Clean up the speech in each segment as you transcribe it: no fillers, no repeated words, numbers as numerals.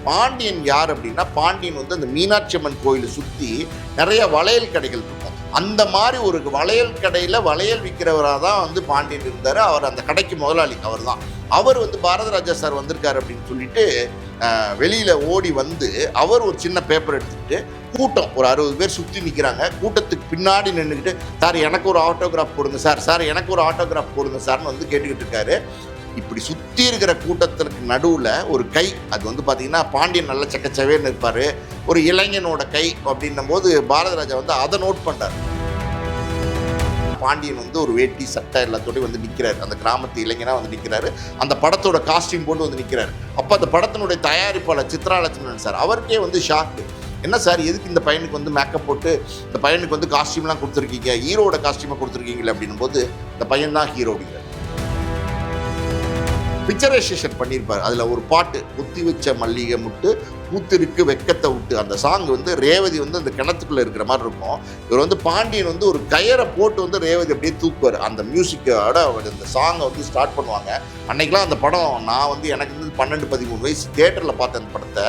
பாண்டியன் யார் அப்படின்னா, பாண்டியன் வந்து அந்த மீனாட்சி அம்மன் கோயிலை சுற்றி நிறைய வளையல் கடைகள் இருக்கும். அந்த மாதிரி ஒரு வளையல் கடையில் வளையல் விற்கிறவராக தான் வந்து பாண்டியன் இருந்தார். அவர் அந்த கடைக்கு முதலாளி அவர் தான். அவர் வந்து பாரதிராஜா சார் வந்திருக்காரு அப்படின்னு சொல்லிட்டு வெளியில் ஓடி வந்து அவர் ஒரு சின்ன பேப்பர் எடுத்துக்கிட்டு கூட்டம் ஒரு 60 பேர் சுற்றி நிற்கிறாங்க. கூட்டத்துக்கு பின்னாடி நின்றுக்கிட்டு, சார் எனக்கு ஒரு ஆட்டோகிராஃப் போடுங்க சார், சார் எனக்கு ஒரு ஆட்டோகிராஃப் போடுங்க சார்னு வந்து கேட்டுக்கிட்டு இருக்காரு. இப்படி சுற்றி இருக்கிற கூட்டத்திற்கு நடுவில் ஒரு கை, அது வந்து பார்த்தீங்கன்னா பாண்டியன் நல்ல சக்கச்சவேன்னு இருப்பார், ஒரு இளைஞனோட கை அப்படின்னும் போது பாரதிராஜா வந்து அதை நோட் பண்ணுறார். பாண்டியன் வந்து ஒரு வேட்டி சட்டை எல்லாத்தோடய வந்து நிற்கிறாரு, அந்த கிராமத்து இளைஞனாக வந்து நிற்கிறாரு, அந்த படத்தோட காஸ்டியூம் போட்டு வந்து நிற்கிறாரு. அப்போ அந்த படத்தினுடைய தயாரிப்பாளர் சித்ரா லட்சுமணன் சார் அவருக்கே வந்து ஷாக்கு. என்ன சார், எதுக்கு இந்த பையனுக்கு வந்து மேக்கப் போட்டு இந்த பையனுக்கு வந்து காஸ்டியூம்லாம் கொடுத்துருக்கீங்க, ஹீரோட காஸ்டியூமை கொடுத்துருக்கீங்களே அப்படின்னும் போது இந்த பையன் தான் ஹீரோ அப்படிங்கிற பிக்சரைசேஷன் பண்ணியிருப்பார். அதில் ஒரு பாட்டு, குத்தி வச்ச மல்லிகை முட்டு பூத்திருக்கு வெக்கத்தை விட்டு, அந்த சாங் வந்து ரேவதி வந்து அந்த கிணத்துக்குள்ளே இருக்கிற மாதிரி இருக்கும். இவர் வந்து பாண்டியன் வந்து ஒரு கயரை போட்டு வந்து ரேவதி அப்படியே தூக்குவார். அந்த மியூசிக்கோட அவர் இந்த சாங்கை வந்து ஸ்டார்ட் பண்ணுவாங்க. அன்னைக்கெலாம் அந்த படம் நான் வந்து எனக்கு வந்து 12-13 வயசு தேட்டரில் பார்த்தேன் அந்த படத்தை.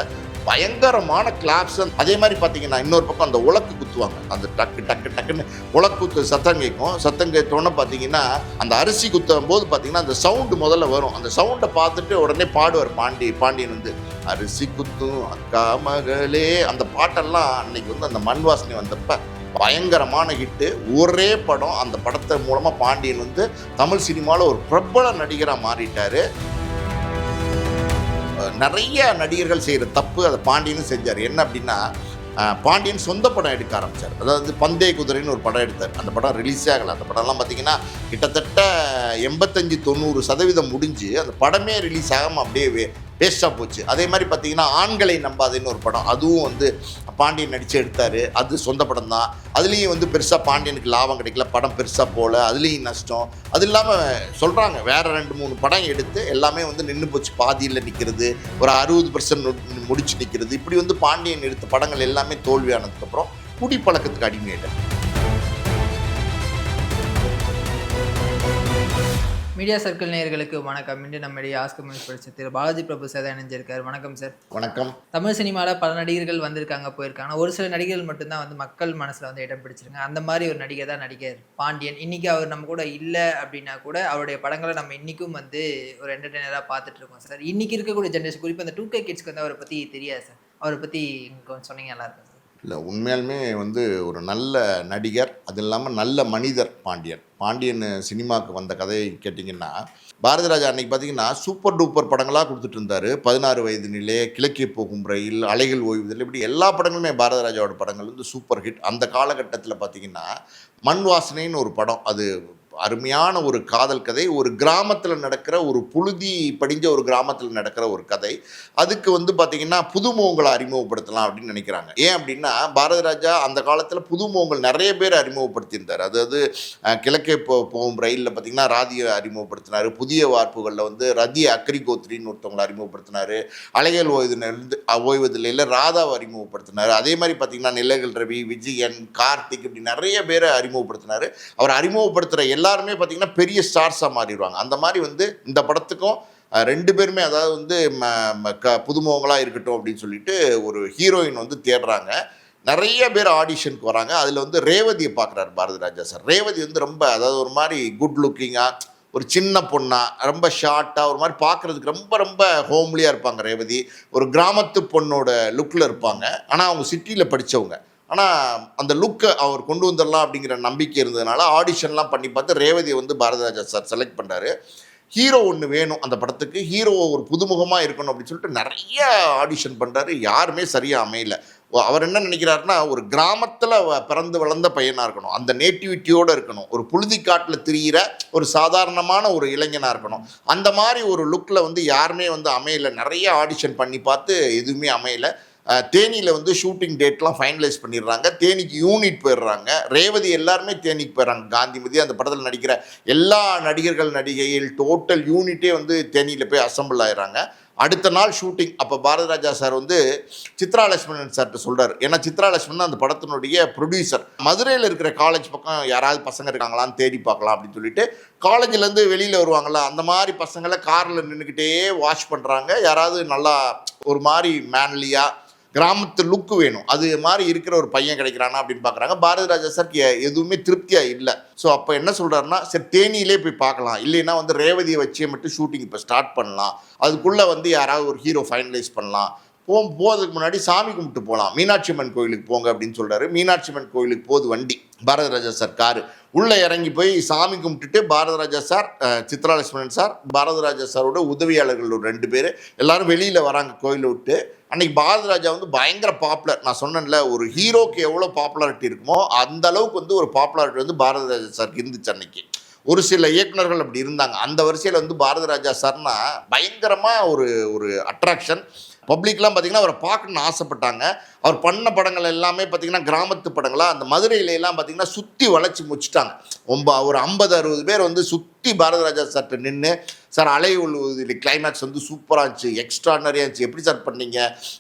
பயங்கரமான கிளாப்ஸ். அதே மாதிரி பார்த்தீங்கன்னா இன்னொரு பக்கம் அந்த உலக்கு குத்துவாங்க, அந்த டக்கு டக்கு டக்குன்னு உலக்கு குத்து சத்தம் கேட்கும். சத்தம் கேட்டோன்னு பார்த்தீங்கன்னா அந்த அரிசி குத்தும் போது பார்த்தீங்கன்னா அந்த சவுண்டு முதல்ல வரும். அந்த சவுண்டை பார்த்துட்டு உடனே பாடுவார் பாண்டியன் வந்து அரிசி குத்தும் அக்கா மகளே. அந்த பாட்டெல்லாம் அன்னைக்கு வந்து அந்த மண் வாசனை வந்தப்ப பயங்கரமான ஹிட்டு. ஒரே படம், அந்த படத்தை மூலமாக பாண்டியன் வந்து தமிழ் சினிமாவில் ஒரு பிரபல நடிகராக மாறிட்டார். நிறைய நடிகர்கள் செய்கிற தப்பு அதை பாண்டியனும் செஞ்சார். என்ன அப்படின்னா, பாண்டியன் சொந்த படம் எடுக்க ஆரம்பித்தார். அதாவது பந்தய குதிரைன்னு ஒரு படம் எடுத்தார். அந்த படம் ரிலீஸே ஆகலை. அந்த படம்லாம் பார்த்திங்கன்னா கிட்டத்தட்ட 85-90% முடிஞ்சு அந்த படமே ரிலீஸ் ஆகாமல் அப்படியே வேஸ்ட்டாக போச்சு. அதே மாதிரி பார்த்திங்கன்னா ஆண்களை நம்பாதேன்னு ஒரு படம், அதுவும் வந்து பாண்டியன் நடித்து எடுத்தார். அது சொந்த படம் தான். அதுலேயும் வந்து பெருசாக பாண்டியனுக்கு லாபம் கிடைக்கல, படம் பெருசாக போகல, அதுலேயும் நஷ்டம். அது இல்லாமல் சொல்கிறாங்க வேறு 2-3 படம் எடுத்து எல்லாமே வந்து நின்று போச்சு, பாதியில் நிற்கிறது, ஒரு 60% முடிச்சு நிற்கிறது. இப்படி வந்து பாண்டியன் எடுத்த படங்கள் எல்லாமே தோல்வியானதுக்கப்புறம் குடிப்பழக்கத்துக்கு அடிமையிட்டார். மீடியா சர்க்கிள் நேயர்களுக்கு வணக்கம். இன்று நம்முடைய ஆஸ்கர் மியூஸ் படித்த திரு பாலாஜி பிரபு சார் தான் இணைஞ்சிருக்காரு. வணக்கம் சார். வணக்கம். தமிழ் சினிமாவில் பல நடிகர்கள் வந்திருக்காங்க, போயிருக்காங்க. ஒரு சில நடிகர்கள் மட்டும்தான் வந்து மக்கள் மனசில் வந்து இடம் பிடிச்சிருங்க. அந்த மாதிரி ஒரு நடிகர் தான் நடிகர் பாண்டியன். இன்றைக்கி அவர் நம்ம கூட இல்லை அப்படின்னா கூட அவருடைய படங்களை நம்ம இன்றைக்கும் வந்து ஒரு என்டர்டெய்னராக பார்த்துட்டு இருக்கோம் சார். இன்றைக்கி இருக்கக்கூடிய ஜென்ரேஷன், குறிப்பாக அந்த 2K கிட்ஸ்க்கு வந்து அவரை பற்றி தெரியாது சார். அவரை பற்றி கொஞ்சம் சொன்னீங்க நல்லா இருக்கும் சார். இல்லை, உண்மையாலுமே வந்து ஒரு நல்ல நடிகர், அது இல்லாமல் நல்ல மனிதர் பாண்டியன் சினிமாவுக்கு வந்த கதையை கேட்டிங்கன்னா, பாரதிராஜா அன்றைக்கி பார்த்திங்கன்னா சூப்பர் டூப்பர் படங்களாக கொடுத்துட்டு இருந்தார். 16 வயது நிலை, கிழக்கே போகும் ரயில், அலைகள் ஓய்வுதல், இப்படி எல்லா படங்களுமே பாரதிராஜாவோட படங்கள் வந்து சூப்பர் ஹிட். அந்த காலகட்டத்தில் பார்த்திங்கன்னா மண் வாசனைன்னு ஒரு படம், அது அருமையான ஒரு காதல் கதை, ஒரு கிராமத்தில் நடக்கிற, ஒரு புழுதி படிஞ்ச ஒரு கிராமத்தில் நடக்கிற ஒரு கதை. அதுக்கு வந்து பார்த்திங்கன்னா புதுமுகங்களை அறிமுகப்படுத்தலாம் அப்படின்னு நினைக்கிறாங்க. ஏன் அப்படின்னா பாரதிராஜா அந்த காலத்தில் புதுமுகங்கள் நிறைய பேர் அறிமுகப்படுத்தியிருந்தார். அதாவது கிழக்கே போகும் ரயிலில் பார்த்திங்கன்னா ராதியை அறிமுகப்படுத்தினார். புதிய வார்ப்புகளில் வந்து ரதி அக்ரிகோத்ரின்னு ஒருத்தவங்களை அறிமுகப்படுத்தினார். அலைகள் ஓய்வதில் ராதாவை அறிமுகப்படுத்தினார். அதே மாதிரி பார்த்திங்கன்னா நிலகல் ரவி, விஜயன், கார்த்திக், இப்படி நிறைய பேரை அறிமுகப்படுத்தினார். அவர் அறிமுகப்படுத்துகிற எல்லாருமே பார்த்திங்கன்னா பெரிய ஸ்டார்ஸாக மாறிடுவாங்க. அந்த மாதிரி வந்து இந்த படத்துக்கும் 2 பேருமே, அதாவது வந்து புதுமுகங்களாக இருக்கட்டும் அப்படின்னு சொல்லிட்டு ஒரு ஹீரோயின் வந்து தேடுறாங்க. நிறைய பேர் ஆடிஷனுக்கு வராங்க. அதில் வந்து ரேவதியை பார்க்குறாரு பாரதிராஜா சார். ரேவதி வந்து ரொம்ப, அதாவது ஒரு மாதிரி குட் லுக்கிங்காக, ஒரு சின்ன பொண்ணாக, ரொம்ப ஷார்ட்டாக, ஒரு மாதிரி பார்க்குறதுக்கு ரொம்ப ரொம்ப ஹோம்லியாக இருப்பாங்க ரேவதி. ஒரு கிராமத்து பொண்ணோட லுக்கில் இருப்பாங்க. ஆனால் அவங்க சிட்டியில் படித்தவங்க. ஆனால் அந்த லுக்கை அவர் கொண்டு வந்துடலாம் அப்படிங்கிற நம்பிக்கை இருந்ததுனால ஆடிஷன்லாம் பண்ணி பார்த்து ரேவதியை வந்து பாரதிராஜா சார் செலக்ட் பண்ணுறாரு. ஹீரோ ஒன்று வேணும் அந்த படத்துக்கு, ஹீரோ ஒரு புதுமுகமாக இருக்கணும் அப்படின்னு சொல்லிட்டு நிறைய ஆடிஷன் பண்ணுறாரு. யாருமே சரியாக அமையல. அவர் என்ன நினைக்கிறாருன்னா, ஒரு கிராமத்தில் பிறந்து வளர்ந்த பையனாக இருக்கணும், அந்த நேட்டிவிட்டியோடு இருக்கணும், ஒரு புழுதிக்காட்டில் திரிகிற ஒரு சாதாரணமான ஒரு இளைஞனாக இருக்கணும். அந்த மாதிரி ஒரு லுக்கில் வந்து யாருமே வந்து அமையலை. நிறைய ஆடிஷன் பண்ணி பார்த்து எதுவுமே அமையலை. தேனியில் வந்து ஷூட்டிங் டேட்லாம் ஃபைனலைஸ் பண்ணிடுறாங்க. தேனிக்கு யூனிட் போயிடுறாங்க. ரேவதி எல்லாருமே தேனிக்கு போயிடுறாங்க. காந்திமதி, அந்த படத்தில் நடிக்கிற எல்லா நடிகர்கள் நடிகைகள் டோட்டல் யூனிட்டே வந்து தேனியில் போய் அசம்பிள் ஆயிடுறாங்க. அடுத்த நாள் ஷூட்டிங். அப்போ பாரதி ராஜா சார் வந்து சித்ரா லட்சுமணன் சார்கிட்ட சொல்கிறார். ஏன்னா சித்ரா லட்சுமணன் அந்த படத்தினுடைய ப்ரொடியூசர். மதுரையில் இருக்கிற காலேஜ் பக்கம் யாராவது பசங்க இருக்காங்களான்னு தேடி பார்க்கலாம் அப்படின்னு சொல்லிட்டு காலேஜ்லேருந்து வெளியில் வருவாங்கள்ல, அந்த மாதிரி பசங்களை காரில் நின்றுக்கிட்டே வாட்ச் பண்ணுறாங்க. யாராவது நல்லா ஒரு மாதிரி மேன்லியாக கிராமத்து லுக்கு வேணும், அது மாதிரி இருக்கிற ஒரு பையன் கிடைக்கிறானா அப்படின்னு பார்க்குறாங்க. பாரதி ராஜா சாருக்கு எதுவுமே திருப்தியாக இல்லை. ஸோ அப்போ என்ன சொல்கிறாருன்னா, சரி தேனியிலே போய் பார்க்கலாம், இல்லைன்னா வந்து ரேவதியை வச்சே மட்டும் ஷூட்டிங் இப்போ ஸ்டார்ட் பண்ணலாம், அதுக்குள்ளே வந்து யாராவது ஒரு ஹீரோ ஃபைனலைஸ் பண்ணலாம், போகிறதுக்கு முன்னாடி சாமி கும்பிட்டு போகலாம், மீனாட்சி அம்மன் கோயிலுக்கு போங்க அப்படின்னு சொல்கிறாரு. மீனாட்சி அம்மன் கோயிலுக்கு போகுது வண்டி, பாரதி ராஜா சார் காரு. உள்ளே இறங்கி போய் சாமி கும்பிட்டுட்டு பாரதி ராஜா சார், சித்ரா லட்சுமணன் சார், பாரதி ராஜா சாரோட உதவியாளர்கள் ஒரு 2 பேர் எல்லாரும் வெளியில் வராங்க கோயிலை விட்டு. அன்னைக்கு பாரதி ராஜா வந்து பயங்கர பாப்புலர். நான் சொன்னேன்ல, ஒரு ஹீரோக்கு எவ்வளோ பாப்புலாரிட்டி இருக்குமோ அந்த அளவுக்கு வந்து ஒரு பாப்புலாரிட்டி வந்து பாரதி ராஜா சாருக்கு இருந்துச்சு அன்னைக்கு. ஒரு சில இயக்குநர்கள் அப்படி இருந்தாங்க. அந்த வரிசையில் வந்து பாரதி ராஜா சார்னா பயங்கரமாக ஒரு அட்ராக்ஷன். பப்ளிக்லாம் பார்த்திங்கன்னா அவரை பார்க்கணுன்னு ஆசைப்பட்டாங்க. அவர் பண்ண படங்கள் எல்லாமே பார்த்திங்கன்னா கிராமத்து படங்களாக அந்த மதுரையிலலாம் பார்த்திங்கன்னா சுற்றி வளைச்சி முடிச்சிட்டாங்க. ஒரு 50-60 பேர் வந்து சுற்றி பாரதி ராஜா சார்கிட்ட நின்று, சார் அலை உழுவதில் கிளைமேக்ஸ் வந்து சூப்பராக இருந்துச்சு, எக்ஸ்ட்ரானரியாக இருந்துச்சு, எப்படி சார் பண்ணீங்க,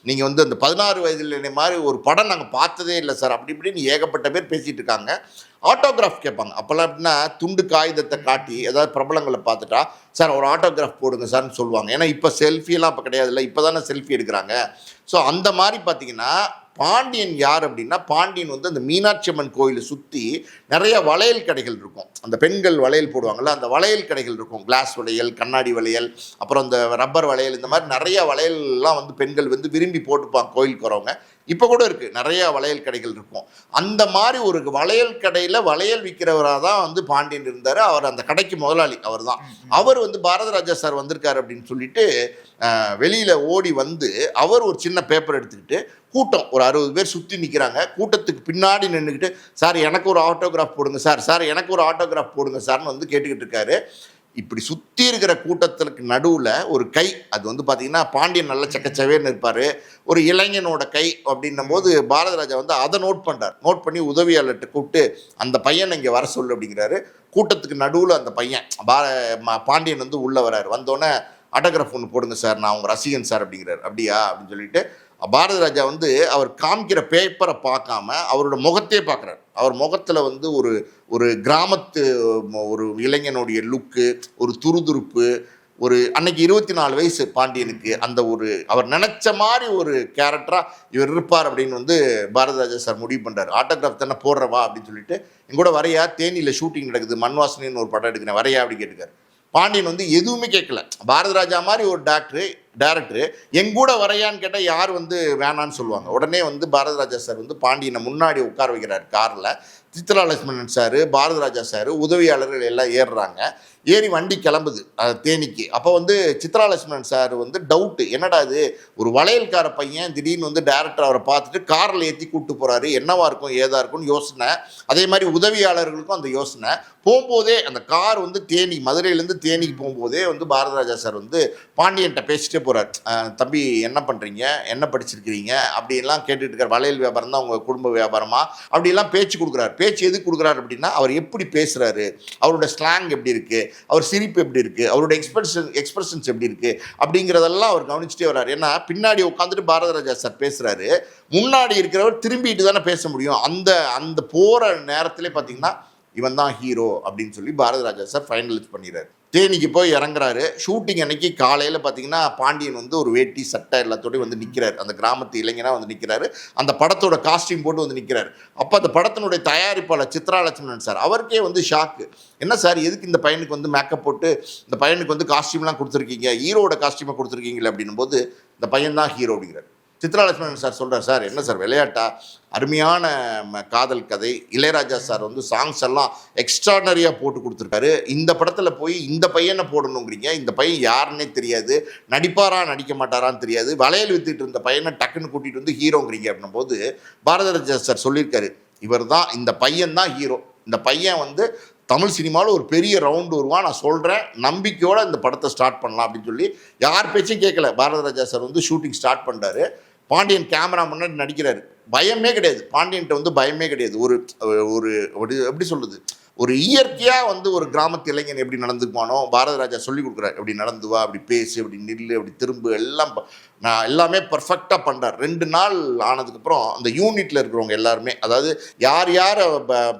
நீங்கள் வந்து அந்த 16 வயதில் மாதிரி ஒரு படம் நாங்கள் பார்த்ததே இல்லை சார், அப்படி இப்படின்னு ஏகப்பட்ட பேர் பேசிகிட்டு இருக்காங்க. ஆட்டோகிராஃப் கேட்பாங்க. அப்போல்லாம் எப்படின்னா துண்டு காகிதத்தை காட்டி ஏதாவது பிரபலங்களை பார்த்துட்டா, சார் ஒரு ஆட்டோகிராஃப் போடுங்க சார்னு சொல்லுவாங்க. ஏன்னா இப்போ செல்ஃபியெல்லாம் இப்போ கிடையாது இல்லை, இப்போ தானே செல்ஃபி எடுக்கிறாங்க. ஸோ அந்த மாதிரி பார்த்தீங்கன்னா பாண்டியன் யார் அப்படின்னா, பாண்டியன் வந்து அந்த மீனாட்சி அம்மன் கோயிலை சுற்றி நிறைய வளையல் கடைகள் இருக்கும். அந்த பெண்கள் வளையல் போடுவாங்கள்ல, அந்த வளையல் கடைகள் இருக்கும். கிளாஸ் வளையல், கண்ணாடி வளையல், அப்புறம் இந்த ரப்பர் வளையல், இந்த மாதிரி நிறைய வளையல்லாம் வந்து பெண்கள் வந்து விரும்பி போட்டுப்பாங்க கோயிலுக்கு வரவங்க. இப்போ கூட இருக்குது, நிறையா வளையல் கடைகள் இருக்கும். அந்த மாதிரி ஒரு வளையல் கடையில் வளையல் விற்கிறவராக தான் வந்து பாண்டியன் இருந்தார். அவர் அந்த கடைக்கு முதலாளி அவர் தான். அவர் வந்து பாரதி ராஜா சார் வந்திருக்காரு அப்படின்னு சொல்லிட்டு வெளியில் ஓடி வந்து அவர் ஒரு சின்ன பேப்பர் எடுத்துக்கிட்டு, கூட்டம் ஒரு 60 பேர் சுற்றி நிற்கிறாங்க. கூட்டத்துக்கு பின்னாடி நின்றுக்கிட்டு, சார் எனக்கு ஒரு ஆட்டோகிராஃப் போடுங்க சார், சார் எனக்கு ஒரு ஆட்டோகிராஃப் போடுங்க சார்னு வந்து கேட்டுக்கிட்டு இருக்காரு. இப்படி சுற்றி இருக்கிற கூட்டத்திற்கு நடுவில் ஒரு கை, அது வந்து பார்த்திங்கன்னா பாண்டியன் நல்ல சக்கச்சவேன்னு இருப்பார், ஒரு இளைஞனோட கை அப்படின்னும் போது பாரதி ராஜா வந்து அதை நோட் பண்ணுறார். நோட் பண்ணி உதவியாளர்கிட்ட கூப்பிட்டு அந்த பையனை இங்கே வர சொல்லு அப்படிங்கிறாரு. கூட்டத்துக்கு நடுவில் அந்த பையன் பாண்டியன் வந்து உள்ளே வராரு. வந்தோடனே ஆட்டோகிராஃப் ஒன்று போடுங்க சார், நான் உங்கள் ரசிகன் சார் அப்படிங்கிறார். அப்படியா அப்படின்னு சொல்லிட்டு பாரதி ராஜா வந்து அவர் காமிக்கிற பேப்பரை பார்க்காம அவரோட முகத்தையே பார்க்குறாரு. அவர் முகத்தில் வந்து ஒரு கிராமத்து ஒரு இளைஞனுடைய லுக்கு, ஒரு துருதுருப்பு, ஒரு அன்னைக்கு 24 வயசு பாண்டியனுக்கு, அந்த அவர் நினச்ச மாதிரி ஒரு கேரக்டராக இவர் இருப்பார் அப்படின்னு வந்து பாரதி ராஜா சார் முடிவு பண்ணுறாரு. ஆட்டோகிராஃப் தானே போடுறவா அப்படின்னு சொல்லிட்டு, எங்கூட வரையா, தேனியில் ஷூட்டிங் நடக்குது, மண்வாசனின்னு ஒரு படம் எடுக்கிறேன், வரையா அப்படின்னு கேட்டுக்காரு. பாண்டியன் வந்து எதுவுமே கேட்கல. பாரதி ராஜா மாதிரி ஒரு டேரக்டரு எங்கூட வரையான்னு கேட்டால் யார் வந்து வேணான்னு சொல்லுவாங்க. உடனே வந்து பாரதி ராஜா சார் வந்து பாண்டியனை முன்னாடி உட்கார வைக்கிறார் காரில். சித்ரா லட்சுமணன் சார், பாரதி ராஜா சார், உதவியாளர்கள் எல்லாம் ஏறுறாங்க. ஏறி வண்டி கிளம்புது தேனிக்கு. அப்போ வந்து சித்ரா லட்சுமணன் சார் வந்து டவுட்டு, என்னடா இது ஒரு வளையல்கார பையன் திடீர்னு வந்து டேரக்டர் அவரை பார்த்துட்டு காரில் ஏற்றி கூப்பிட்டு போகிறாரு, என்னவா இருக்கும் ஏதா இருக்கும்னு யோசனை. அதே மாதிரி உதவியாளர்களுக்கும் அந்த யோசனை. போகும்போதே அந்த கார் வந்து மதுரையிலேருந்து தேனிக்கு போகும்போதே வந்து பாரதி ராஜா சார் வந்து பாண்டியன்கிட்ட பேசிட்டே போகிறார். தம்பி என்ன பண்ணுறீங்க, என்ன படிச்சிருக்கிறீங்க அப்படின்லாம் கேட்டுட்டு இருக்கார். வளையல் வியாபாரம் தான் உங்கள் குடும்ப வியாபாரமா அப்படிலாம் பேச்சு கொடுக்குறாரு. பேச்சு எதுக்கு கொடுக்குறாரு அப்படின்னா, அவர் எப்படி பேசுகிறாரு, அவரோட ஸ்லாங் எப்படி இருக்குது, அவர் சிரிப்பு எப்படி இருக்குது, அவரோட எக்ஸ்பிரஷன்ஸ் எப்படி இருக்குது அப்படிங்கிறதெல்லாம் அவர் கவனிச்சுட்டே வர்றாரு. ஏன்னா பின்னாடி உட்காந்துட்டு பாரதி ராஜா சார் பேசுகிறாரு, முன்னாடி இருக்கிறவர் திரும்பிட்டு தானே பேச முடியும். அந்த போகிற நேரத்திலே பார்த்தீங்கன்னா இவன் தான் ஹீரோ அப்படின்னு சொல்லி பாரதி ராஜா சார் ஃபைனலைஸ் பண்ணிடுறாரு. தேனிக்கு போய் இறங்குறாரு. ஷூட்டிங் அன்னைக்கு காலையில் பார்த்தீங்கன்னா பாண்டியன் வந்து ஒரு வேட்டி சட்டை எல்லாத்தோடையும் வந்து நிற்கிறார். அந்த கிராமத்து இளைஞனாக வந்து நிற்கிறாரு. அந்த படத்தோட காஸ்டியூம் போட்டு வந்து நிற்கிறார். அப்போ அந்த படத்தினுடைய தயாரிப்பாளர் சித்ரா லட்சுமணன் சார், அவருக்கே வந்து ஷாக்கு. என்ன சார், எதுக்கு இந்த பையனுக்கு வந்து மேக்கப் போட்டு இந்த பையனுக்கு வந்து காஸ்டியூம்லாம் கொடுத்துருக்கீங்க, ஹீரோட காஸ்டியூமை கொடுத்துருக்கீங்களே அப்படின்னும் போது, இந்த பையன் தான் ஹீரோ அப்படிங்கிறார். சித்ரா லட்சுமணன் சார் சொல்கிறார், சார் என்ன சார் விளையாட்டா, அருமையான காதல் கதை, இளையராஜா சார் வந்து சாங்ஸ் எல்லாம் எக்ஸ்ட்ரானரியாக போட்டு கொடுத்துருக்காரு, இந்த படத்தில் போய் இந்த பையனை போடணுங்கிறீங்க, இந்த பையன் யாருன்னே தெரியாது, நடிப்பாரா நடிக்க மாட்டாரான்னு தெரியாது, வளையல் வித்துட்டு இருந்த பையனை டக்குன்னு கூட்டிகிட்டு வந்து ஹீரோங்கிறீங்க அப்படின்னும் போது பாரதி ராஜா சார் சொல்லியிருக்காரு, இவர் தான், இந்த பையன் தான் ஹீரோ, இந்த பையன் வந்து தமிழ் சினிமாவில் ஒரு பெரிய ரவுண்டு வருவான், நான் சொல்கிறேன், நம்பிக்கையோடு இந்த படத்தை ஸ்டார்ட் பண்ணலாம் அப்படின்னு சொல்லி யார் பேச்சும் கேட்கல. பாரதி ராஜா சார் வந்து ஷூட்டிங் ஸ்டார்ட் பண்ணுறாரு. பாண்டியன் கேமரா முன்னாடி நடிக்கிறாரு. பயமே கிடையாது பாண்டியன்கிட்ட, வந்து பயமே கிடையாது. ஒரு எப்படி சொல்லுது, ஒரு இயற்கையாக வந்து ஒரு கிராமத்து இளைஞன் எப்படி நடந்துக்குவானோ பாரத ராஜா சொல்லி கொடுக்குறாரு, எப்படி நடந்து வா, அப்படி பேசு, அப்படி நில்லு, அப்படி திரும்ப, எல்லாம் நான் எல்லாமே பர்ஃபெக்டாக பண்ணுறார். 2 நாள் ஆனதுக்கப்புறம் அந்த யூனிட்டில் இருக்கிறவங்க எல்லாருமே, அதாவது யார் யார்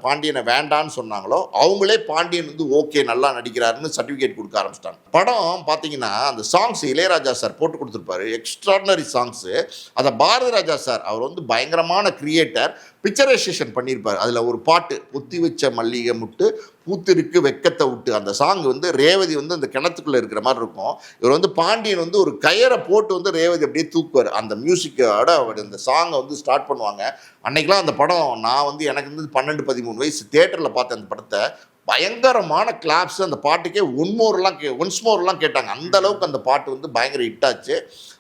பாண்டியனை வேண்டான்னு சொன்னாங்களோ அவங்களே பாண்டியன் வந்து ஓகே நல்லா நடிக்கிறாருன்னு சர்டிஃபிகேட் கொடுக்க ஆரம்பிச்சிட்டாங்க. படம் பார்த்தீங்கன்னா அந்த சாங்ஸ் இளையராஜா சார் போட்டு கொடுத்துருப்பாரு, எக்ஸ்ட்ராடினரி சாங்ஸு. அதை பாரத ராஜா சார் அவர் வந்து பயங்கரமான கிரியேட்டர், பிக்சரைசேஷன் பண்ணியிருப்பார். அதில் ஒரு பாட்டு, பொத்தி வச்ச மல்லிகை முட்டு பூத்திருக்கு வெக்கத்தை விட்டு, அந்த சாங் வந்து ரேவதி வந்து அந்த கிணத்துக்குள்ளே இருக்கிற மாதிரி இருக்கும். இவர் வந்து பாண்டியன் வந்து ஒரு கயரை போட்டு வந்து ரேவதி அப்படியே தூக்குவார். அந்த மியூசிக்கோட அவர் அந்த சாங்கை வந்து ஸ்டார்ட் பண்ணுவாங்க. அன்னைக்கெலாம் அந்த படம் நான் வந்து எனக்கு வந்து 12-13 வயசு தியேட்டரில் பார்த்தேன் அந்த படத்தை. பயங்கரமான கிளாப்ஸ் அந்த பாட்டுக்கே ஒன்ஸ் மோர்லாம் கேட்டாங்க. அந்த அளவுக்கு அந்த பாட்டு வந்து பயங்கர ஹிட்டாச்சு.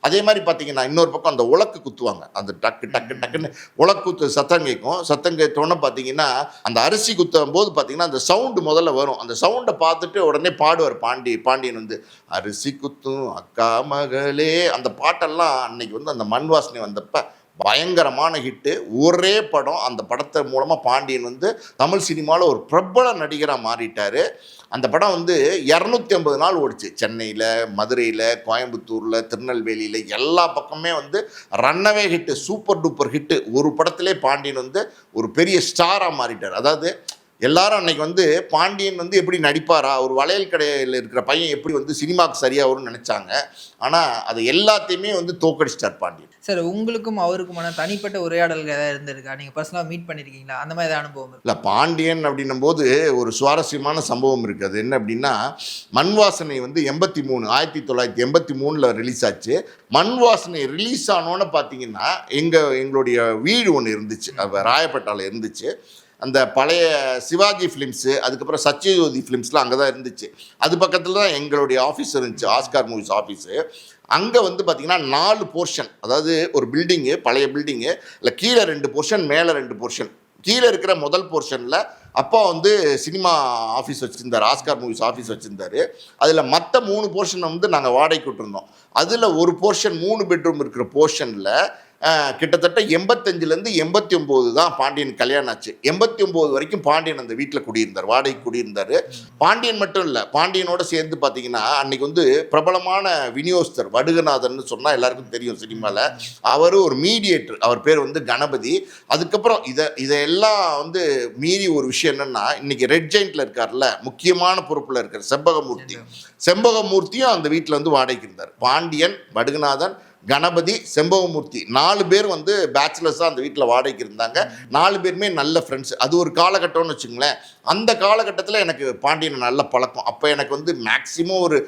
அதே மாதிரி பார்த்தீங்கன்னா இன்னொரு பக்கம் அந்த உலக்கு குத்துவாங்க, அந்த டக்கு டக்கு டக்குன்னு உலக்கு குத்து சத்தம் கேட்கும். சத்தம் கேட்டோன்னே பார்த்தீங்கன்னா அந்த அரிசி குத்தும் போது பார்த்தீங்கன்னா அந்த சவுண்டு முதல்ல வரும். அந்த சவுண்டை பார்த்துட்டு உடனே பாடுவார் பாண்டியன் வந்து அரிசி குத்தும் அக்கா மகளே. அந்த பாட்டெல்லாம் அன்னைக்கு வந்து அந்த மண் வாசனை வந்தப்ப பயங்கரமான ஹிட்டு. ஒரே படம், அந்த படத்தை மூலமாக பாண்டியன் வந்து தமிழ் சினிமாவில் ஒரு பிரபல நடிகராக மாறிட்டார். அந்த படம் வந்து 250 நாள் ஓடிச்சு. சென்னையில், மதுரையில், கோயம்புத்தூரில், திருநெல்வேலியில் எல்லா பக்கமே வந்து ரன்னவே ஹிட்டு, சூப்பர் டூப்பர் ஹிட்டு. ஒரு படத்திலே பாண்டியன் வந்து ஒரு பெரிய ஸ்டாராக மாறிட்டார். அதாவது எல்லாரும் அன்னைக்கு வந்து பாண்டியன் வந்து எப்படி நடிப்பாரா, ஒரு வளையல் கடையில் இருக்கிற பையன் எப்படி வந்து சினிமாவுக்கு சரியாக வரும்னு நினச்சாங்க. ஆனால் அது எல்லாத்தையுமே வந்து தோக்கடிச்சிட்டார் பாண்டியன். சார், உங்களுக்கும் அவருக்குமான தனிப்பட்ட உரையாடல்கள் ஏதாவது இருந்திருக்கா? நீங்கள் பர்சனலாக மீட் பண்ணியிருக்கீங்களா? அந்த மாதிரி ஏதாவது அனுபவம் இல்லை, பாண்டியன் அப்படின்னும் போது ஒரு சுவாரஸ்யமான சம்பவம் இருக்குது. அது என்ன அப்படின்னா, மண் வாசனை வந்து 1983 ரிலீஸ் ஆச்சு. மண் வாசனை ரிலீஸ் ஆனோன்னு பார்த்தீங்கன்னா எங்களுடைய வீடு ஒன்று இருந்துச்சு, ராயப்பேட்டாவில் இருந்துச்சு. அந்த பழைய சிவாஜி ஃபிலிம்ஸு, அதுக்கப்புறம் சத்யஜோதி ஃபிலிம்ஸ்லாம் அங்கே தான் இருந்துச்சு. அது பக்கத்தில் தான் எங்களுடைய ஆஃபீஸ் இருந்துச்சு, ஆஸ்கார் மூவிஸ் ஆஃபீஸு. அங்கே வந்து பார்த்திங்கன்னா 4 போர்ஷன், அதாவது ஒரு பில்டிங்கு, பழைய பில்டிங்கு, இல்லை கீழே 2 போர்ஷன், மேலே 2 போர்ஷன். கீழே இருக்கிற முதல் போர்ஷனில் அப்பா வந்து சினிமா ஆஃபீஸ் வச்சுருந்தார், ஆஸ்கார் மூவிஸ் ஆஃபீஸ் வச்சுருந்தார். அதில் மற்ற 3 போர்ஷனை வந்து நாங்கள் வாடகைக்கு விட்டுருந்தோம். அதில் ஒரு போர்ஷன் 3 பெட்ரூம் இருக்கிற போர்ஷனில் கிட்டத்தட்ட 85லேருந்து 89 தான் பாண்டியன் கல்யாணம் ஆச்சு. 89 வரைக்கும் பாண்டியன் அந்த வீட்டில் குடியிருந்தார், வாடகைக்கு குடியிருந்தார். பாண்டியன் மட்டும் இல்லை, பாண்டியனோட சேர்ந்து பார்த்தீங்கன்னா அன்றைக்கி வந்து பிரபலமான விநியோகஸ்தர் வடுகநாதன் சொன்னால் எல்லாருக்கும் தெரியும் சினிமாவில். அவர் ஒரு மீடியேட்டர், அவர் பேர் வந்து கணபதி. அதுக்கப்புறம் இதையெல்லாம் வந்து மீறி ஒரு விஷயம் என்னென்னா, இன்றைக்கி ரெட் ஜெயிண்டில் இருக்கார்ல, முக்கியமான பொறுப்பில் இருக்கிற செம்பகமூர்த்தியும் அந்த வீட்டில் வந்து வாடகைக்கு இருந்தார். பாண்டியன், வடுகநாதன், கணபதி, செம்பகமூர்த்தி 4 பேர் வந்து பேச்சுலர்ஸாக அந்த வீட்டில் வாடகைக்கு இருந்தாங்க. 4 பேருமே நல்ல ஃப்ரெண்ட்ஸ். அது ஒரு காலகட்டம்னு வச்சுங்களேன். அந்த காலகட்டத்தில் எனக்கு பாண்டியன் நல்ல பழக்கம். அப்போ எனக்கு வந்து மேக்சிமம் ஒரு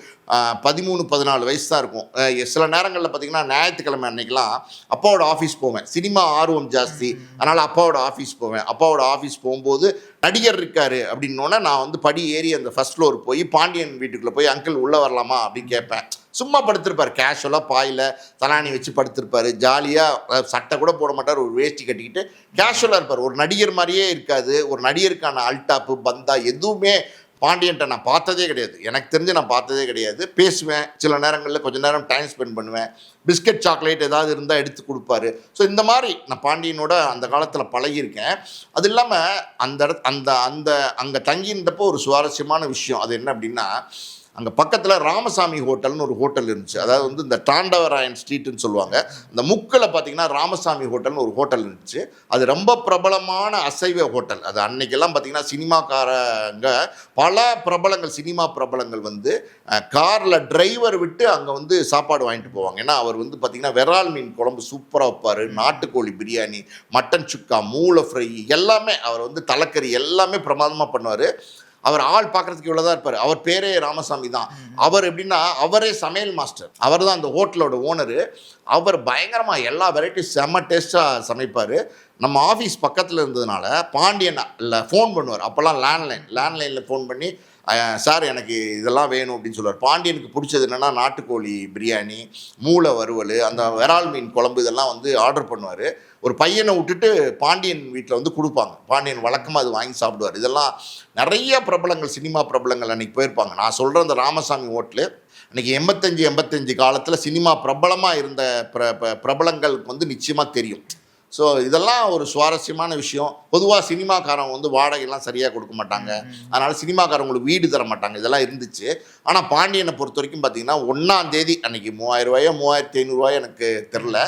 13-14 வயசு தான் இருக்கும். சில நேரங்களில் பார்த்திங்கன்னா ஞாயிற்றுக்கிழமை அன்றைக்கெலாம் அப்பாவோட ஆஃபீஸ் போவேன். சினிமா ஆர்வம் ஜாஸ்தி, அதனால் அப்பாவோட ஆஃபீஸ் போவேன். அப்பாவோட ஆஃபீஸ் போகும்போது நடிகர் இருக்கார் அப்படின்னோடனே நான் வந்து படி ஏறி அந்த ஃபஸ்ட் ஃப்ளோர் போய் பாண்டியன் வீட்டுக்குள்ளே போய் அங்கிள் உள்ளே வரலாமா அப்படின்னு கேட்பேன். சும்மா படுத்திருப்பார், கேஷுவலாக பாயில் தலானி வச்சு படுத்திருப்பார். ஜாலியாக சட்டை கூட போட மாட்டார், ஒரு வேஷ்டி கட்டிக்கிட்டு கேஷுவலாக இருப்பார். ஒரு நடிகர் மாதிரியே இருக்காது. ஒரு நடிகருக்கான அல்டாப்பு பந்தா எதுவுமே பாண்டியன்ட்ட நான் பார்த்ததே கிடையாது. எனக்கு தெரிஞ்சு நான் பார்த்ததே கிடையாது. பேசுவேன், சில நேரங்களில் கொஞ்சம் நேரம் டைம் ஸ்பெண்ட் பண்ணுவேன். பிஸ்கட் சாக்லேட் ஏதாவது இருந்தால் எடுத்து கொடுப்பாரு. ஸோ இந்த மாதிரி நான் பாண்டியனோட அந்த காலத்தில் பழகியிருக்கேன். அது இல்லாமல் அங்கே தங்கியிருந்தப்போ ஒரு சுவாரஸ்யமான விஷயம். அது என்ன அப்படின்னா, அங்கே பக்கத்தில் ராமசாமி ஹோட்டல்னு ஒரு ஹோட்டல் இருந்துச்சு. அதாவது வந்து இந்த தாண்டவராயன் ஸ்ட்ரீட்டுன்னு சொல்லுவாங்க. அந்த முக்கில் பார்த்தீங்கன்னா ராமசாமி ஹோட்டல்னு ஒரு ஹோட்டல் இருந்துச்சு. அது ரொம்ப பிரபலமான அசைவ ஹோட்டல். அது அன்னைக்கெல்லாம் பார்த்தீங்கன்னா சினிமாக்காரங்க பல பிரபலங்கள், சினிமா பிரபலங்கள் வந்து காரில் டிரைவர் விட்டு அங்கே வந்து சாப்பாடு வாங்கிட்டு போவாங்க. ஏன்னா அவர் வந்து பார்த்திங்கன்னா விரால் மீன் குழம்பு சூப்பராக வைப்பார், நாட்டுக்கோழி பிரியாணி, மட்டன் சுக்கா, மூளை ஃப்ரை, எல்லாமே அவர் வந்து தலைக்கறி எல்லாமே பிரமாதமாக பண்ணுவார். அவர் ஆள் பார்க்குறதுக்கு இவ்வளோதான் இருப்பார். அவர் பேரே ராமசாமி தான். அவர் எப்படின்னா அவரே சமையல் மாஸ்டர். அவர் தான் அந்த ஹோட்டலோட ஓனரு. அவர் பயங்கரமாக எல்லா வெரைட்டிஸ் செம்ம டேஸ்ட்டாக சமைப்பார். நம்ம ஆஃபீஸ் பக்கத்தில் இருந்ததுனால பாண்டியன் இல்லை ஃபோன் பண்ணுவார். அப்போல்லாம் லேண்ட்லைனில் ஃபோன் பண்ணி, சார் எனக்கு இதெல்லாம் வேணும் அப்படின்னு சொல்லுவார். பாண்டியனுக்கு பிடிச்சது என்னென்னா நாட்டுக்கோழி பிரியாணி, மூளை வறுவல், அந்த விரால் மீன் குழம்பு, இதெல்லாம் வந்து ஆர்டர் பண்ணுவார். ஒரு பையனை விட்டுட்டு பாண்டியன் வீட்டில் வந்து கொடுப்பாங்க. பாண்டியன் வழக்கமாக அது வாங்கி சாப்பிடுவார். இதெல்லாம் நிறைய பிரபலங்கள், சினிமா பிரபலங்கள் அன்றைக்கி போயிருப்பாங்க. நான் சொல்கிற அந்த ராமசாமி ஹோட்டலு அன்றைக்கி 85 காலத்தில் சினிமா பிரபலமாக இருந்த பிரபலங்களுக்கு வந்து நிச்சயமாக தெரியும். ஸோ இதெல்லாம் ஒரு சுவாரஸ்யமான விஷயம். பொதுவாக சினிமாக்காரங்க வந்து வாடகைலாம் சரியாக கொடுக்க மாட்டாங்க, அதனால் சினிமாக்காரங்களுக்கு வீடு தர மாட்டாங்க, இதெல்லாம் இருந்துச்சு. ஆனால் பாண்டியனை பொறுத்த வரைக்கும் பார்த்தீங்கன்னா 1ஆம் தேதி அன்றைக்கி 3000 3500 எனக்கு தெரில,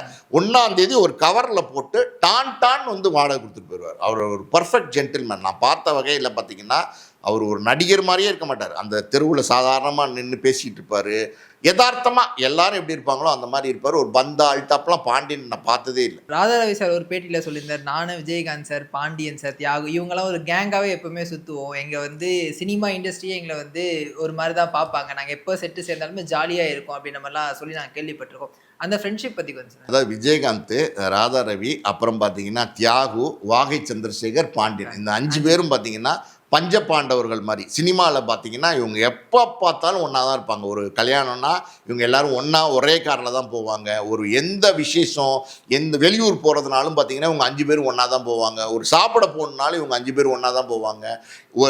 1ஆம் தேதி ஒரு கவரில் போட்டு டான் வந்து வாடகை கொடுத்துட்டு போயிடுவார். அவர் ஒரு பர்ஃபெக்ட் ஜென்டில்மேன். நான் பார்த்த வகையில் பார்த்தீங்கன்னா அவர் ஒரு நடிகர் மாதிரியே இருக்க மாட்டார். அந்த தெருவில் சாதாரணமாக நின்று பேசிகிட்டு இருப்பார், யதார்த்தமாக எல்லாரும் எப்படி இருப்பாங்களோ அந்த மாதிரி இருப்பார். ஒரு பந்தா அல்டாப்லாம் பாண்டியன் நான் பார்த்ததே இல்லை. ராதாரவி சார் ஒரு பேட்டியில் சொல்லியிருந்தார், நானும் விஜயகாந்த் சார், பாண்டியன் சார், தியாகு இவங்கெல்லாம் ஒரு கேங்காகவே எப்பவுமே சுற்றுவோம், எங்கள் வந்து சினிமா இண்டஸ்ட்ரியே எங்களை வந்து ஒரு மாதிரி தான் பார்ப்பாங்க, நாங்கள் எப்போ செட்டு சேர்ந்தாலுமே ஜாலியாக இருக்கும் அப்படின்ற மாதிரிலாம் சொல்லி நாங்கள் கேள்விப்பட்டிருக்கோம். அந்த ஃப்ரெண்ட்ஷிப் பற்றி கொஞ்சம். அதாவது விஜயகாந்த், ராதாரவி, அப்புறம் பார்த்தீங்கன்னா தியாகு, வாகை சந்திரசேகர், பாண்டியன், இந்த 5 பேரும் பார்த்தீங்கன்னா பஞ்சபாண்டவர்கள் மாதிரி. சினிமாவில் பார்த்தீங்கன்னா இவங்க எப்போ பார்த்தாலும் ஒன்றா தான் இருப்பாங்க. ஒரு கல்யாணம்னா இவங்க எல்லாரும் ஒன்றா ஒரே காரில் தான் போவாங்க. ஒரு எந்த விசேஷம், எந்த வெளியூர் போகிறதுனாலும் பார்த்தீங்கன்னா இவங்க 5 பேரும் ஒன்றா தான் போவாங்க. ஒரு சாப்பிட போகணுன்னாலும் இவங்க 5 பேர் ஒன்றா தான் போவாங்க.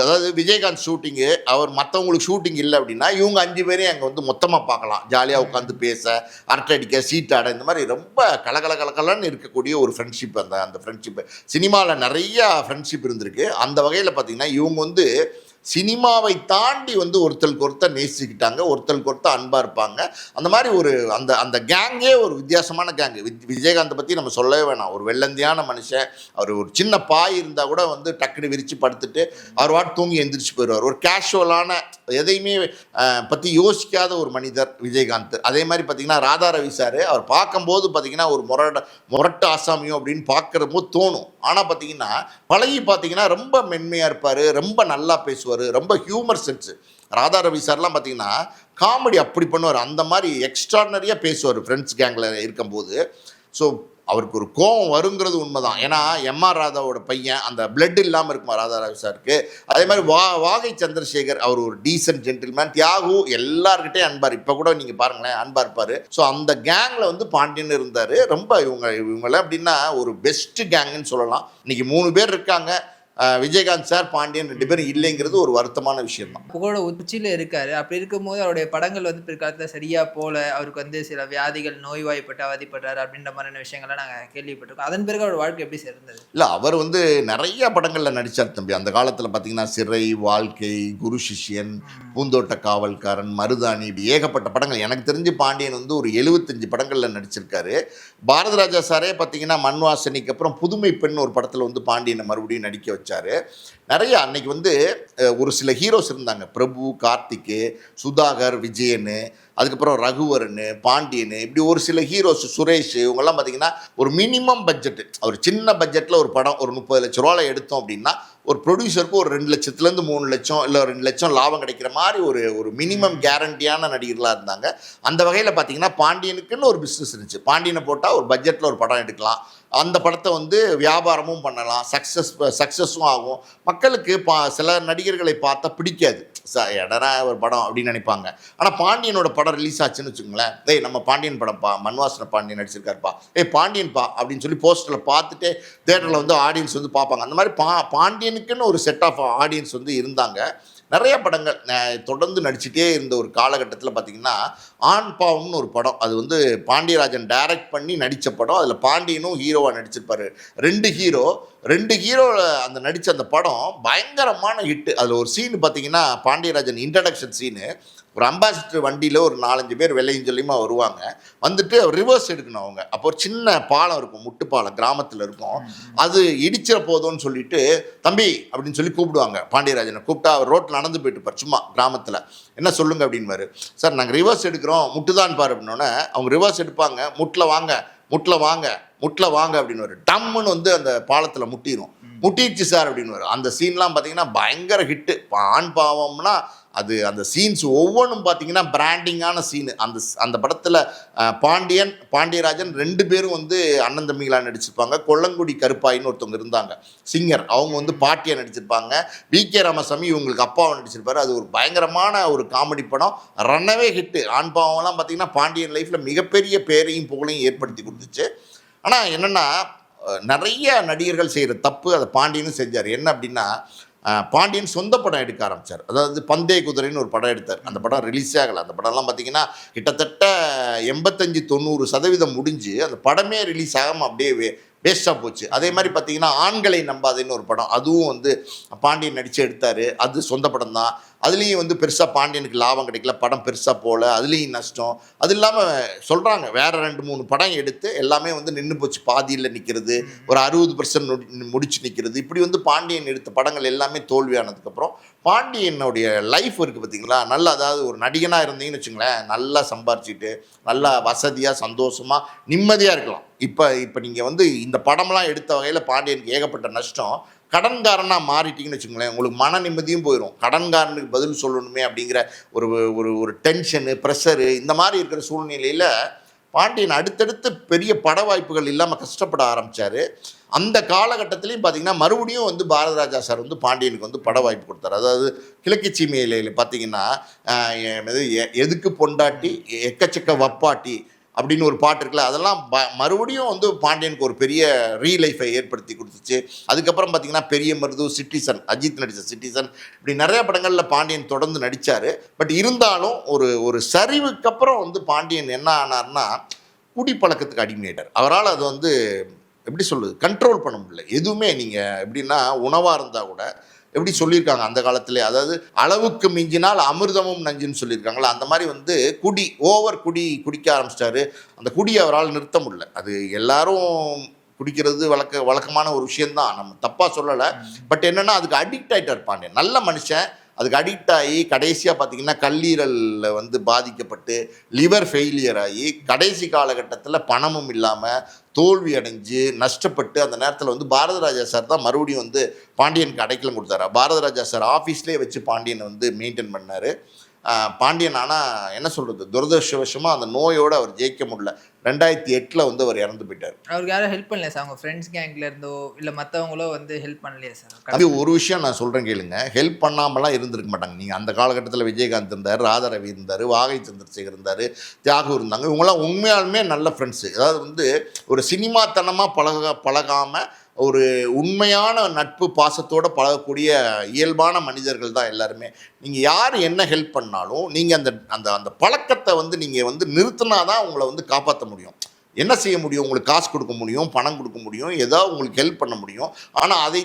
அதாவது விஜயகாந்த் ஷூட்டிங்கு, அவர் மற்றவங்களுக்கு ஷூட்டிங் இல்லை அப்படின்னா இவங்க 5 பேரையும் அங்கே வந்து மொத்தமாக பார்க்கலாம், ஜாலியாக உட்காந்து பேச, அரட்டை அடிக்க, சீட்டாட, இந்த மாதிரி ரொம்ப கலகலன்னு இருக்கக்கூடிய ஒரு ஃப்ரெண்ட்ஷிப். அந்த ஃப்ரெண்ட்ஷிப்பு சினிமாவில் நிறையா ஃப்ரெண்ட்ஷிப் இருந்திருக்கு. அந்த வகையில் பார்த்தீங்கன்னா இவங்க வந்து சினிமாவை தாண்டி வந்து ஒருத்தருக்கு ஒருத்தர் நேசிக்கிட்டாங்க, ஒருத்தருக்கு ஒருத்தர் அன்பாக இருப்பாங்க. அந்த மாதிரி ஒரு அந்த கேங்கே ஒரு வித்தியாசமான கேங்கு. விஜயகாந்தை பற்றி நம்ம சொல்லவே வேணாம். ஒரு வெள்ளந்தியான மனுஷன். அவர் ஒரு சின்ன பாய் இருந்தால் கூட வந்து டக்குனு விரித்து படுத்துட்டு அவர் வாட்டு தூங்கி எந்திரிச்சு போயிடுவார். ஒரு கேஷுவலான, எதையுமே பற்றி யோசிக்காத ஒரு மனிதர் விஜயகாந்த். அதே மாதிரி பார்த்திங்கன்னா ராதாரவி சார், அவர் பார்க்கும்போது பார்த்திங்கன்னா ஒரு முரட்டு ஆசாமியும் அப்படின்னு பார்க்குற போது தோணும். ஆனால் பார்த்திங்கன்னா பழகி பார்த்திங்கன்னா ரொம்ப மென்மையாக இருப்பார், ரொம்ப நல்லா பேசுவார், ரொம்ப ஹியூமர் சென்ஸு. ராதாரவி சார்லாம் பார்த்தீங்கன்னா காமெடி அப்படி பண்ணுவார், அந்த மாதிரி எக்ஸ்ட்ராடனரியாக பேசுவார் ஃப்ரெண்ட்ஸ் கேங்கில் இருக்கும்போது. ஸோ அவருக்கு ஒரு கோவம் வருங்கிறது உண்மைதான். ஏன்னா எம்ஆர் ராதாவோட பையன், அந்த பிளட் இல்லாமல் இருக்குமா ராதாரவி சாருக்கு. அதே மாதிரி வாகை சந்திரசேகர், அவர் ஒரு டீசன்ட் ஜென்டில்மேன். தியாகு எல்லார்கிட்டையும் அன்பார், இப்போ கூட நீங்கள் பாருங்களேன் அன்பாக இருப்பார். ஸோ அந்த கேங்கில் வந்து பாண்டியன் இருந்தார். ரொம்ப இவங்களாம் எப்படின்னா ஒரு பெஸ்ட்டு கேங்குன்னு சொல்லலாம். இன்றைக்கி 3 பேர் இருக்காங்க, விஜயகாந்த் சார், பாண்டியன் 2 பேரும் இல்லைங்கிறது ஒரு வருத்தமான விஷயம் தான். புகழோட உச்சியில் இருக்காரு. அப்படி இருக்கும்போது அவருடைய படங்கள் வந்து பிற்காலத்தில் சரியா போல, அவருக்கு வந்து சில வியாதிகள், நோய்வாய்ப்பட்டு அவதிப்படுறாரு அப்படின்ற மாதிரியான விஷயங்கள்லாம் நாங்கள் கேள்விப்பட்டிருக்கோம். அதன் பிறகு அவர் வாழ்க்கை எப்படி சேர்ந்தது? இல்லை, அவர் வந்து நிறைய படங்களில் நடித்தார் தம்பி. அந்த காலத்தில் பார்த்தீங்கன்னா சிறை, வாழ்க்கை, குரு சிஷ்யன், பூந்தோட்ட காவல்காரன், மருதாணி, இப்படி ஏகப்பட்ட படங்கள். எனக்கு தெரிஞ்சு பாண்டியன் வந்து ஒரு 75 படங்களில் நடிச்சிருக்காரு. பாரதி ராஜா சாரே பார்த்தீங்கன்னா மண்வாசனிக்கு அப்புறம் புதுமை பெண் ஒரு படத்தில் வந்து பாண்டியனை மறுபடியும் நடிக்க வச்சார். நிறைய அன்னைக்கு வந்து ஒரு சில ஹீரோஸ் இருந்தாங்க, பிரபு, கார்த்திக்கு, சுதாகர், விஜயன், அதுக்கப்புறம் ரகுவரன், பாண்டியன், இப்படி ஒரு சில ஹீரோஸ், சுரேஷ், இவங்கெல்லாம் பார்த்தீங்கன்னா ஒரு மினிமம் பட்ஜெட்டு, ஒரு சின்ன பட்ஜெட்டில் ஒரு படம் ஒரு 30 லட்ச ரூபாயில் எடுத்தோம் அப்படின்னா ஒரு ப்ரொடியூசருக்கு ஒரு 2 லட்சத்துலேருந்து 3 லட்சம் இல்லை 2 லட்சம் லாபம் கிடைக்கிற மாதிரி ஒரு மினிமம் கேரண்டியான நடிகர்களாக இருந்தாங்க. அந்த வகையில் பார்த்தீங்கன்னா பாண்டியனுக்குன்னு ஒரு பிஸ்னஸ் இருந்துச்சு. பாண்டியனை போட்டால் ஒரு பட்ஜெட்டில் ஒரு படம் எடுக்கலாம், அந்த படத்தை வந்து வியாபாரமும் பண்ணலாம், சக்ஸஸும் ஆகும். மக்களுக்கு சில நடிகர்களை பார்த்தா பிடிக்காது, எடரா ஒரு படம் அப்படின்னு நினைப்பாங்க. ஆனால் பாண்டியனோட படம் ரிலீஸ் ஆச்சுன்னு வச்சுக்கோங்களேன், நம்ம பாண்டியன் படம்ப்பா, மண்வாசன பாண்டியன் நடிச்சிருக்காருப்பா, பாண்டியன்பா அப்படின்னு சொல்லி போஸ்டரில் பார்த்துட்டு தேட்டரில் வந்து ஆடியன்ஸ் வந்து பார்ப்பாங்க. அந்த மாதிரி பாண்டியனுக்குன்னு ஒரு செட் ஆஃப் ஆடியன்ஸ் வந்து இருந்தாங்க. நிறைய படங்கள் தொடர்ந்து நடிச்சுட்டே இருந்த ஒரு காலகட்டத்தில் பார்த்திங்கன்னா ஆண் பாவம்னு ஒரு படம், அது வந்து பாண்டியராஜன் டைரக்ட் பண்ணி நடித்த படம். அதில் பாண்டியனும் ஹீரோவாக நடிச்சிருப்பார். 2 ஹீரோ அந்த நடித்த அந்த படம் பயங்கரமான ஹிட்டு. அதில் ஒரு சீன் பார்த்திங்கன்னா பாண்டியராஜன் இன்ட்ரடக்ஷன் சீனு, ஒரு அம்பாசிடர் வண்டியில் ஒரு 4-5 பேர் வெள்ளையும் சொல்லியுமா வருவாங்க. வந்துட்டு ரிவர்ஸ் எடுக்கணும் அவங்க. அப்போ ஒரு சின்ன பாலம் இருக்கும், முட்டு பாலம் கிராமத்தில் இருக்கும். அது இடிச்சிட போதும்னு சொல்லிட்டு தம்பி அப்படின்னு சொல்லி கூப்பிடுவாங்க. பாண்டியராஜனை கூப்பிட்டா அவர் ரோட்டில் நடந்து போயிட்டு இருப்பார் சும்மா கிராமத்தில். என்ன சொல்லுங்க அப்படின்பாரு. சார் நாங்கள் ரிவர்ஸ் எடுக்கிறோம், முட்டு தான் பாரு அப்படின்னோடனே அவங்க ரிவர்ஸ் எடுப்பாங்க, முட்டில் வாங்க அப்படின்னு டம்முன்னு வந்து அந்த பாலத்தில் முட்டிடுச்சு சார் அப்படின்னு. அந்த சீன்லாம் பார்த்தீங்கன்னா பயங்கர ஹிட்டு. ஆண் பாவம்னா அது அந்த சீன்ஸ் ஒவ்வொன்றும் பார்த்தீங்கன்னா பிராண்டிங்கான சீனு. அந்த படத்தில் பாண்டியராஜன் 2 பேரும் வந்து அண்ணன் தம்பிகளாக நடிச்சிருப்பாங்க. கொல்லங்குடி கருப்பாயின்னு ஒருத்தவங்க இருந்தாங்க, சிங்கர், அவங்க வந்து பாட்டியாக நடிச்சிருப்பாங்க. வி.கே. ராமசாமி இவங்களுக்கு அப்பாவை நடிச்சிருப்பாரு. அது ஒரு பயங்கரமான ஒரு காமெடி படம், ரன்னவே ஹிட்டு. ஆண் பாவம்லாம் பார்த்தீங்கன்னா பாண்டியன் லைஃப்பில் மிகப்பெரிய பேரையும் புகழையும் ஏற்படுத்தி கொடுத்துச்சு. ஆனால் என்னென்னா நிறைய நடிகர்கள் செய்கிற தப்பு அதை பாண்டியனும் செஞ்சார். என்ன அப்படின்னா பாண்டியன் சொந்த படம் எடுக்க ஆரம்பித்தார். அதாவது பந்தய குதிரைன்னு ஒரு படம் எடுத்தார். அந்த படம் ரிலீஸே ஆகலை. அந்த படம்லாம் பார்த்திங்கன்னா கிட்டத்தட்ட 85-90% முடிஞ்சு அந்த படமே ரிலீஸ் ஆகாமல் அப்படியே வேஸ்ட்டாக போச்சு. அதே மாதிரி பார்த்தீங்கன்னா ஆண்களை நம்பாதேன்னு ஒரு படம், அதுவும் வந்து பாண்டியன் நடித்து எடுத்தார். அது சொந்த படம் தான். அதுலேயும் வந்து பெருசாக பாண்டியனுக்கு லாபம் கிடைக்கல, படம் பெருசாக போகல, அதுலேயும் நஷ்டம். அது இல்லாமல் சொல்கிறாங்க வேறு 2-3 படம் எடுத்து எல்லாமே வந்து நின்று போச்சு, பாதியில் நிற்கிறது, ஒரு 60% முடிச்சு நிற்கிறது. இப்படி வந்து பாண்டியன் எடுத்த படங்கள் எல்லாமே தோல்வியானதுக்கப்புறம் பாண்டியனுடைய லைஃப் இருக்குது பார்த்தீங்களா, நல்லா அதாவது ஒரு நடிகனாக இருந்தீங்கன்னு வச்சுங்களேன், நல்லா சம்பாரிச்சிட்டு நல்லா வசதியாக சந்தோஷமாக நிம்மதியாக இருக்கலாம். இப்போ நீங்கள் வந்து இந்த படம்லாம் எடுத்த வகையில் பாண்டியனுக்கு ஏகப்பட்ட நஷ்டம். கடன்காரனாக மாறிட்டீங்கன்னு வச்சுக்கோங்களேன், உங்களுக்கு மன நிம்மதியும் போயிடும். கடன்காரனுக்கு பதில் சொல்லணுமே அப்படிங்கிற ஒரு ஒரு ஒரு டென்ஷனு, ப்ரெஷரு, இந்த மாதிரி இருக்கிற சூழ்நிலையில் பாண்டியன் அடுத்தடுத்து பெரிய பட வாய்ப்புகள் இல்லாமல் கஷ்டப்பட ஆரம்பித்தார். அந்த காலகட்டத்திலையும் பார்த்தீங்கன்னா மறுபடியும் வந்து பாரதிராஜா சார் வந்து பாண்டியனுக்கு வந்து பட வாய்ப்பு கொடுத்தாரு. அதாவது கிழக்கு சீமையில பார்த்தீங்கன்னா எதுக்கு பொண்டாட்டி எக்கச்சக்க வப்பாட்டி அப்படின்னு ஒரு பாட்டு இருக்குல்ல, அதெல்லாம் மறுபடியும் வந்து பாண்டியனுக்கு ஒரு பெரிய ரீலைஃபை ஏற்படுத்தி கொடுத்துச்சு. அதுக்கப்புறம் பார்த்தீங்கன்னா பெரிய மருது, சிட்டிசன், அஜித் நடித்த சிட்டிசன், இப்படி நிறைய படங்களில் பாண்டியன் தொடர்ந்து நடித்தார். பட் இருந்தாலும் ஒரு சரிவுக்கு அப்புறம் வந்து பாண்டியன் என்ன ஆனார்னா குடிப்பழக்கத்துக்கு அடிமையிட்டார். அவரால் அது வந்து எப்படி சொல்லுது, கண்ட்ரோல் பண்ண முடியல. எதுவுமே நீங்கள் எப்படின்னா உணவாக இருந்தால் கூட எப்படி சொல்லியிருக்காங்க அந்த காலத்திலே, அதாவது அளவுக்கு மிஞ்சினால் அமிர்தமும் நஞ்சுன்னு சொல்லியிருக்காங்களா, அந்த மாதிரி வந்து குடிக்க ஆரம்பிச்சிட்டாரு. அந்த குடி அவரால் நிறுத்த முடியல. அது எல்லாரும் குடிக்கிறது வழக்கமான ஒரு விஷயந்தான், நம்ம தப்பாக சொல்லலை. பட் என்னென்னா அதுக்கு அடிக்ட் ஆகிட்டார் பாண்டியன். நல்ல மனுஷன், அதுக்கு அடிக்ட் ஆகி கடைசியாக பார்த்தீங்கன்னா கல்லீரலில் வந்து பாதிக்கப்பட்டு லிவர் ஃபெயிலியர் ஆகி கடைசி காலகட்டத்தில் பணமும் இல்லாமல் தோல்வி அடைஞ்சு நஷ்டப்பட்டு அந்த நேரத்தில் வந்து பாரதிராஜா சார் தான் மறுபடியும் வந்து பாண்டியனுக்கு அடைக்கலம் கொடுத்தாரு. பாரதிராஜா சார் ஆஃபீஸ்லேயே வச்சு பாண்டியனை வந்து மெயின்டைன் பண்ணார். பாண்டியன் ஆனால் என்ன சொல்கிறது, துரதிருஷ்டவசமாக அந்த நோயோடு அவர் ஜெயிக்க முடியல. 2008 வந்து அவர் இறந்து போயிட்டார். அவருக்கு யாரும் ஹெல்ப் பண்ணலையா சார்? அவங்க ஃப்ரெண்ட்ஸ் கேங்ல இருந்தோ இல்லை மற்றவங்களோ வந்து ஹெல்ப் பண்ணலையா சார்? அது ஒரு விஷயம் நான் சொல்கிறேன் கேளுங்க, ஹெல்ப் பண்ணாமலாம் இருந்திருக்க மாட்டாங்க. நீங்கள் அந்த காலகட்டத்தில் விஜயகாந்த் இருந்தார், ராதா ரவி இருந்தார், வாகை சந்திரசேகர் இருந்தார், தியாகு இருந்தாங்க. இவங்களாம் உண்மையாலுமே நல்ல ஃப்ரெண்ட்ஸு. அதாவது வந்து ஒரு சினிமாத்தனமாக பழகாமல் ஒரு உண்மையான நட்பு பாசத்தோடு பழகக்கூடிய இயல்பான மனிதர்கள் தான் எல்லாருமே. நீங்கள் யார் என்ன ஹெல்ப் பண்ணாலும் நீங்கள் அந்த அந்த அந்த பழக்கத்தை வந்து நீங்கள் வந்து நிறுத்தினா தான் உங்களை வந்து காப்பாற்ற முடியும். என்ன செய்ய முடியும், உங்களுக்கு காசு கொடுக்க முடியும், பணம் கொடுக்க முடியும், ஏதாவது உங்களுக்கு ஹெல்ப் பண்ண முடியும். ஆனால் அதை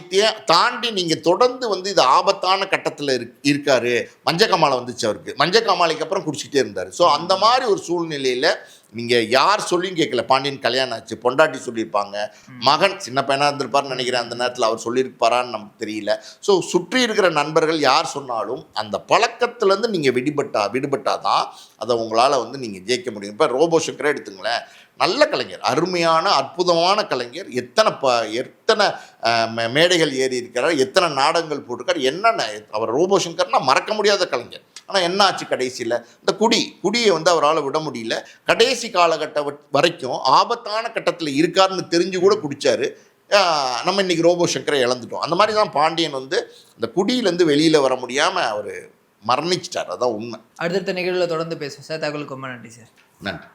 தாண்டி நீங்கள் தொடர்ந்து வந்து இது ஆபத்தான கட்டத்தில் இருக்காரு. மஞ்சக்காமாலை வந்துச்சு அவருக்கு, மஞ்சக்காமாலைக்கு அப்புறம் குடிச்சிக்கிட்டே இருந்தார். ஸோ அந்த மாதிரி ஒரு சூழ்நிலையில் நீங்கள் யார் சொல்லியும் கேட்கல. பாண்டியன் கல்யாணம் ஆச்சு, பொண்டாட்டி சொல்லியிருப்பாங்க, மகன் சின்ன பையனாக இருந்திருப்பார்னு நினைக்கிறேன் அந்த நேரத்தில், அவர் சொல்லியிருப்பாரான்னு நமக்கு தெரியல. ஸோ சுற்றி இருக்கிற நண்பர்கள் யார் சொன்னாலும் அந்த பழக்கத்துலேருந்து நீங்கள் விடுபட்டால் தான் அதை உங்களால் வந்து நீங்கள் ஜெயிக்க முடியும். இப்போ ரோபோ சங்கரே எடுத்துங்களேன், நல்ல கலைஞர், அருமையான அற்புதமான கலைஞர். எத்தனை மேடைகள் ஏறி இருக்கிறார், எத்தனை நாடகங்கள் போட்டிருக்கார், என்னென்ன அவர் ரோபோ சங்கர்னா மறக்க முடியாத கலைஞர். ஆனால் என்ன ஆச்சு கடைசியில், இந்த குடியை வந்து அவரால் விட முடியல. கடைசி காலகட்டம் வரைக்கும் ஆபத்தான கட்டத்தில் இருக்காருன்னு தெரிஞ்சு கூட குடித்தார். நம்ம இன்றைக்கி ரோபோ சங்கரை இழந்துட்டோம். அந்த மாதிரி தான் பாண்டியன் வந்து இந்த குடியிலேருந்து வெளியில் வர முடியாமல் அவர் மரணிச்சிட்டார். அதான் உண்மை. அடுத்த நிகழ்வில் தொடர்ந்து பேசுவோம் சார். தகவலுக்கு ரொம்ப நன்றி சார். நன்றி.